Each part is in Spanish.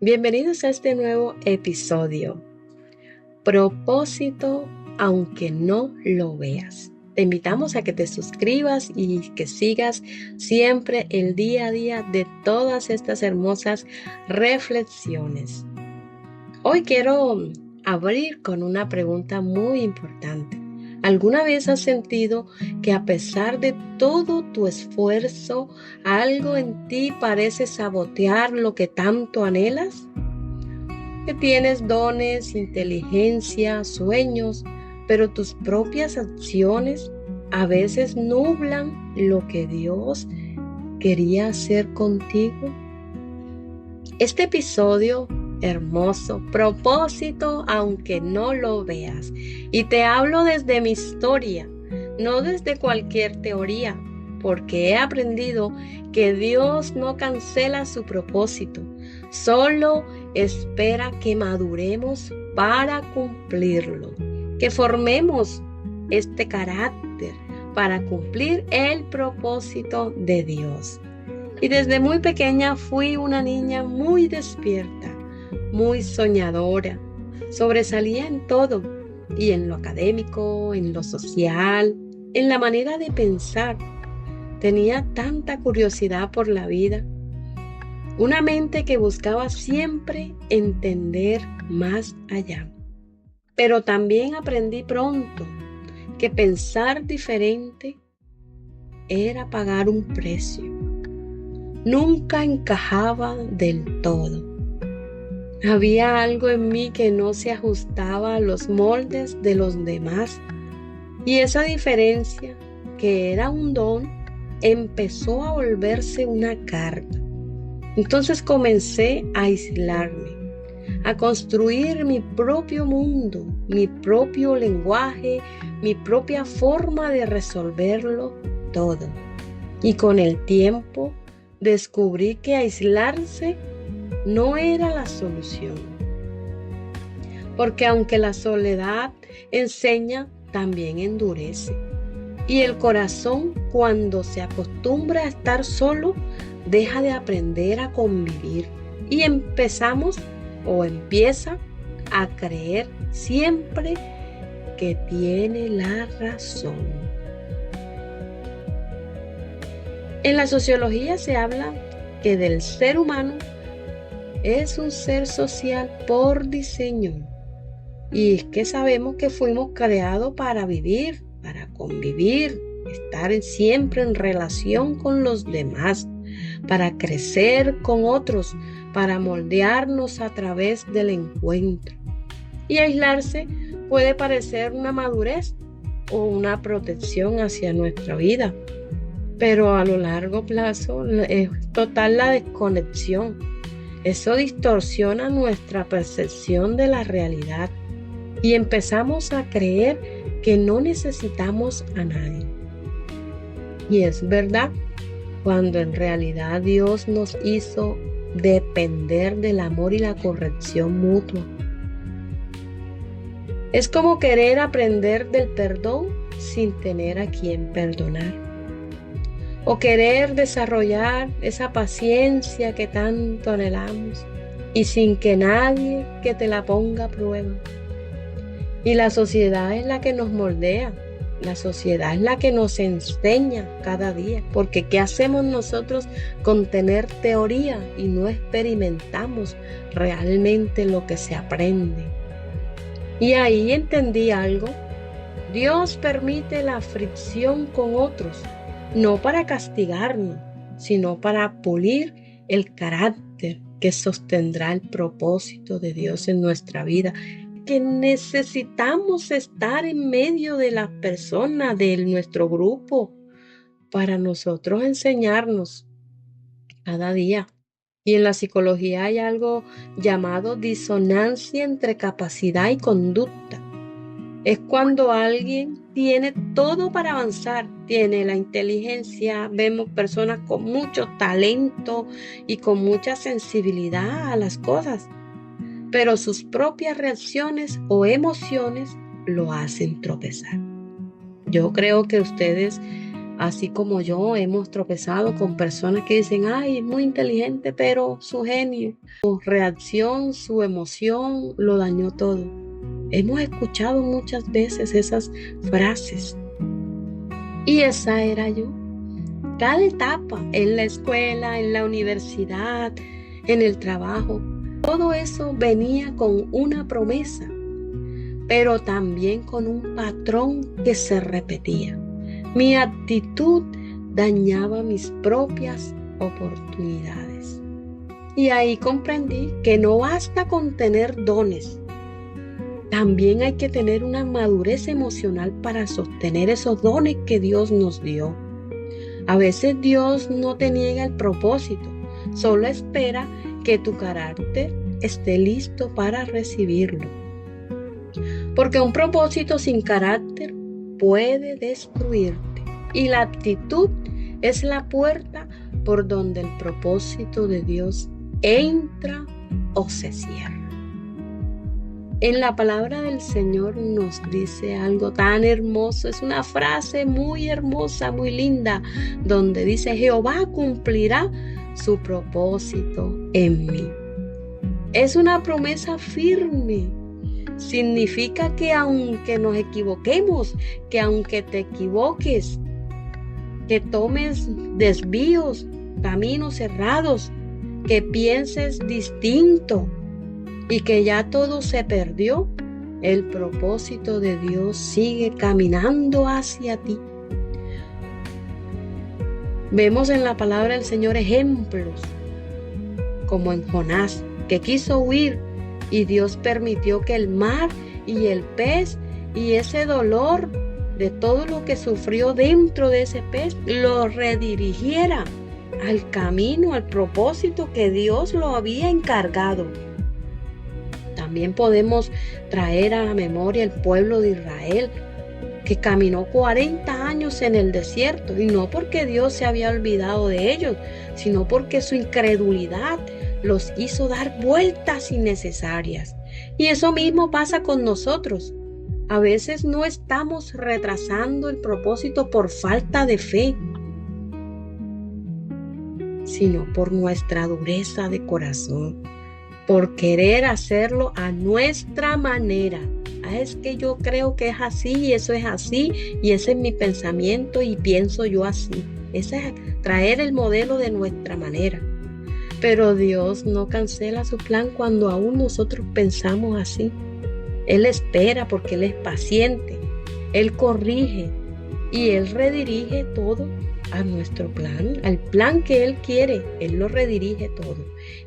Bienvenidos a este nuevo episodio. Propósito, aunque no lo veas. Te invitamos a que te suscribas y que sigas siempre el día a día de todas estas hermosas reflexiones. Hoy quiero abrir con una pregunta muy importante. ¿Alguna vez has sentido que a pesar de todo tu esfuerzo, algo en ti parece sabotear lo que tanto anhelas? Que tienes dones, inteligencia, sueños, pero tus propias acciones a veces nublan lo que Dios quería hacer contigo. Este episodio hermoso, propósito aunque no lo veas. Y te hablo desde mi historia, no desde cualquier teoría, porque he aprendido que Dios no cancela su propósito, solo espera que maduremos para cumplirlo, que formemos este carácter para cumplir el propósito de Dios. Y desde muy pequeña fui una niña muy despierta, muy soñadora. Sobresalía en todo, y en lo académico, en lo social, en la manera de pensar. Tenía tanta curiosidad por la vida, una mente que buscaba siempre entender más allá. Pero también aprendí pronto que pensar diferente era pagar un precio. Nunca encajaba del todo. Había algo en mí que no se ajustaba a los moldes de los demás, y esa diferencia, que era un don, empezó a volverse una carga. Entonces comencé a aislarme, a construir mi propio mundo, mi propio lenguaje, mi propia forma de resolverlo todo. Y con el tiempo descubrí que aislarse no era la solución. Porque aunque la soledad enseña, también endurece. Y el corazón, cuando se acostumbra a estar solo, deja de aprender a convivir. Y empieza a creer siempre que tiene la razón. En la sociología se habla que del ser humano es un ser social por diseño. Y es que sabemos que fuimos creados para vivir, para convivir, estar siempre en relación con los demás, para crecer con otros, para moldearnos a través del encuentro. Y aislarse puede parecer una madurez o una protección hacia nuestra vida, pero a lo largo plazo es total la desconexión. Eso distorsiona nuestra percepción de la realidad y empezamos a creer que no necesitamos a nadie. Y es verdad, cuando en realidad Dios nos hizo depender del amor y la corrección mutua. Es como querer aprender del perdón sin tener a quien perdonar. O querer desarrollar esa paciencia que tanto anhelamos y sin que nadie que te la ponga a prueba. Y la sociedad es la que nos moldea, la sociedad es la que nos enseña cada día, porque ¿qué hacemos nosotros con tener teoría y no experimentamos realmente lo que se aprende? Y ahí entendí algo. Dios permite la fricción con otros, no para castigarnos, sino para pulir el carácter que sostendrá el propósito de Dios en nuestra vida. Que necesitamos estar en medio de las personas de nuestro grupo para nosotros enseñarnos cada día. Y en la psicología hay algo llamado disonancia entre capacidad y conducta. Es cuando alguien tiene todo para avanzar, tiene la inteligencia, vemos personas con mucho talento y con mucha sensibilidad a las cosas, pero sus propias reacciones o emociones lo hacen tropezar. Yo creo que ustedes Así como yo, hemos tropezado con personas que dicen, ay, es muy inteligente, pero su genio, su reacción, su emoción lo dañó todo. Hemos escuchado muchas veces esas frases. Y esa era yo. Cada etapa, en la escuela, en la universidad, en el trabajo, todo eso venía con una promesa, pero también con un patrón que se repetía. Mi actitud dañaba mis propias oportunidades. Y ahí comprendí que no basta con tener dones. También hay que tener una madurez emocional para sostener esos dones que Dios nos dio. A veces Dios no te niega el propósito, solo espera que tu carácter esté listo para recibirlo. Porque un propósito sin carácter puede destruirte, y la actitud es la puerta por donde el propósito de Dios entra o se cierra. En la palabra del Señor nos dice algo tan hermoso, es una frase muy hermosa, muy linda, donde dice: Jehová cumplirá su propósito en mí. Es una promesa firme. Significa que aunque nos equivoquemos, que aunque te equivoques, que tomes desvíos, caminos cerrados, que pienses distinto y que ya todo se perdió, el propósito de Dios sigue caminando hacia ti. Vemos en la palabra del Señor ejemplos, como en Jonás, que quiso huir y Dios permitió que el mar y el pez y ese dolor de todo lo que sufrió dentro de ese pez lo redirigiera al camino, al propósito que Dios lo había encargado. También podemos traer a la memoria el pueblo de Israel, que caminó 40 años en el desierto, y no porque Dios se había olvidado de ellos, sino porque su incredulidad los hizo dar vueltas innecesarias. Y eso mismo pasa con nosotros. A veces no estamos retrasando el propósito por falta de fe, sino por nuestra dureza de corazón, por querer hacerlo a nuestra manera. Es que yo creo que es así y eso es así y ese es mi pensamiento y pienso yo así. Ese es traer el modelo de nuestra manera. Pero Dios no cancela su plan cuando aún nosotros pensamos así. Él espera porque Él es paciente. Él corrige y Él redirige todo a nuestro plan, al plan que Él quiere. Él lo redirige todo.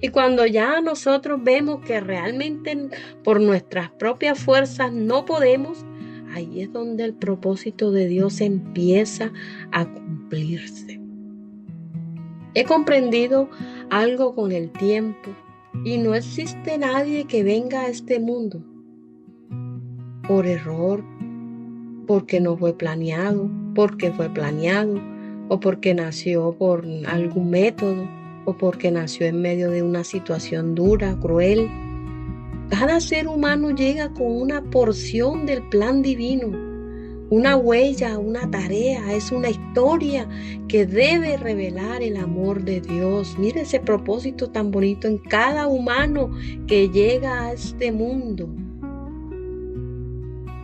Y cuando ya nosotros vemos que realmente por nuestras propias fuerzas no podemos, ahí es donde el propósito de Dios empieza a cumplirse. He comprendido algo con el tiempo, y no existe nadie que venga a este mundo por error, porque no fue planeado, porque fue planeado, o porque nació por algún método, o porque nació en medio de una situación dura, cruel. Cada ser humano llega con una porción del plan divino, una huella, una tarea, es una historia que debe revelar el amor de Dios. Mire ese propósito tan bonito en cada humano que llega a este mundo.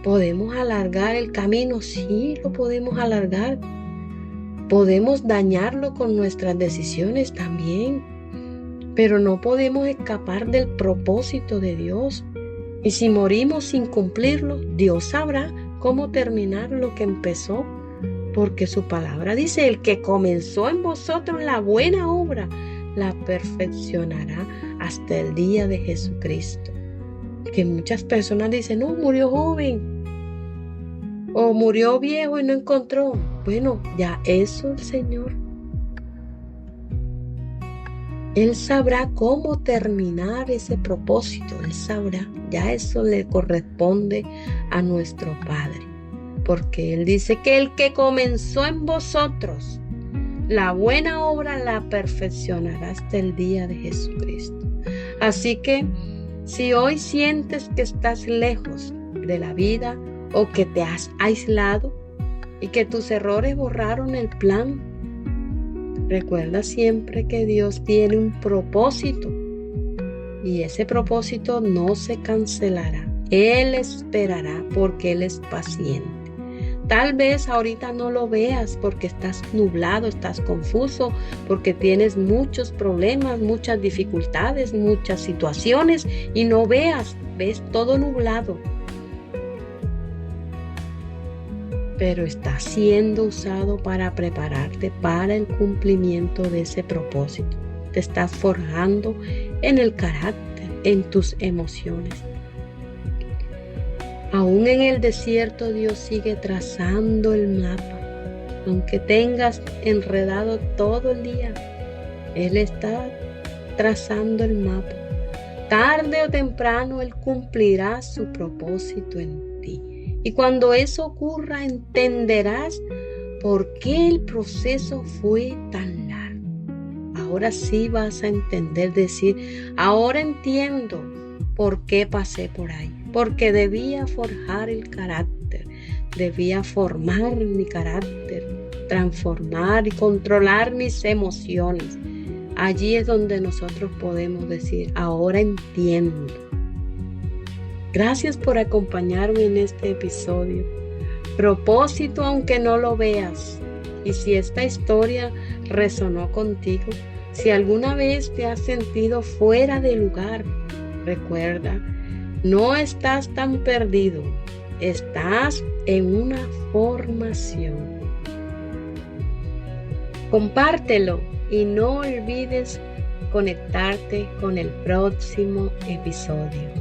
¿Podemos alargar el camino? Sí, lo podemos alargar. Podemos dañarlo con nuestras decisiones también, pero no podemos escapar del propósito de Dios. Y si morimos sin cumplirlo, Dios sabrá cómo terminar lo que empezó, porque su palabra dice: el que comenzó en vosotros la buena obra, la perfeccionará hasta el día de Jesucristo. Que muchas personas dicen: no, murió joven, o murió viejo y no encontró. Bueno, ya eso el Señor, Él sabrá cómo terminar ese propósito. Él sabrá, ya eso le corresponde a nuestro Padre, porque Él dice que el que comenzó en vosotros la buena obra la perfeccionará hasta el día de Jesucristo. Así que si hoy sientes que estás lejos de la vida o que te has aislado, y que tus errores borraron el plan. Recuerda siempre que Dios tiene un propósito y ese propósito no se cancelará. Él esperará porque Él es paciente. Tal vez ahorita no lo veas porque estás nublado, estás confuso, porque tienes muchos problemas, muchas dificultades, muchas situaciones y no ves todo nublado. Pero está siendo usado para prepararte para el cumplimiento de ese propósito. Te estás forjando en el carácter, en tus emociones. Aún en el desierto Dios sigue trazando el mapa. Aunque tengas enredado todo el día, Él está trazando el mapa. Tarde o temprano Él cumplirá su propósito en ti. Y cuando eso ocurra, entenderás por qué el proceso fue tan largo. Ahora sí vas a entender, decir, ahora entiendo por qué pasé por ahí. Porque debía forjar el carácter, debía formar mi carácter, transformar y controlar mis emociones. Allí es donde nosotros podemos decir, ahora entiendo. Gracias por acompañarme en este episodio. Propósito aunque no lo veas. Y si esta historia resonó contigo, si alguna vez te has sentido fuera de lugar, recuerda, no estás tan perdido, estás en una formación. Compártelo y no olvides conectarte con el próximo episodio.